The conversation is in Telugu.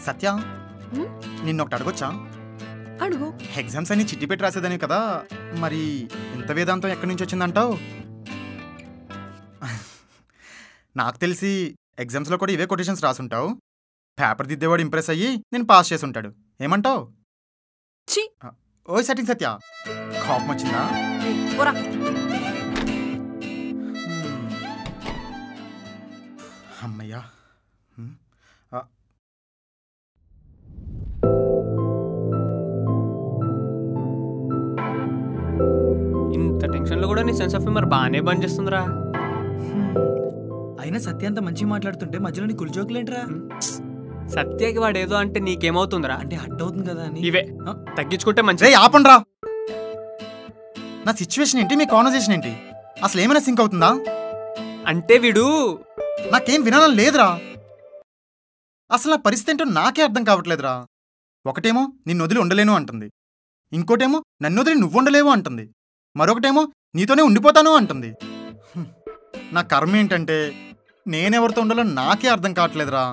సత్య నిన్నొకటి అడగొచ్చా? అడుగు. ఎగ్జామ్స్ అన్ని చిట్టి పెట్టి రాసేదాని కదా, మరి ఇంత వేదాంతం ఎక్కడి నుంచి వచ్చిందంటావు? నాకు తెలిసి ఎగ్జామ్స్లో కూడా ఇవే కొటేషన్స్ రాసుంటావు. పేపర్ దిద్దేవాడు ఇంప్రెస్ అయ్యి నేను పాస్ చేసి ఉంటాడు. ఏమంటావు? ఓ సెట్టింగ్ సత్య, కోపం వచ్చిందా? అమ్మయ్యా. ఇంత టెన్షన్లో కూడా నీ సెన్స్ ఆఫ్ హ్యూమర్ బాగానే బంద్ చేస్తుందిరా. అయినా సత్య అంత మంచిగా మాట్లాడుతుంటే మధ్యలో నీ కుల్జోకులేంట్రా? సత్యకి వాడు ఏదో అంటే నీకేమవుతుందిరా? అంటే హట్ అవుతుంది కదా అని. ఇవే తగ్గించుకుంటే మంచి. ఆపండ్రా. నా సిచ్యువేషన్ ఏంటి, మీ కాన్వర్సేషన్ ఏంటి, అసలు ఏమైనా సింక్ అవుతుందా? అంటే వీడు నాకేం వినాలని లేదురా. అసలు నా పరిస్థితి ఏంటో నాకే అర్థం కావట్లేదురా. ఒకటేమో నిన్ను వదిలి ఉండలేను అంటుంది, ఇంకోటేమో నన్ను వదిలి నువ్వు ఉండలేవు అంటుంది, మరొకటేమో నీతోనే ఉండిపోతాను అంటుంది. నా కర్మ ఏంటంటే నేనెవరితో ఉండాలో నాకే అర్థం కావట్లేదురా.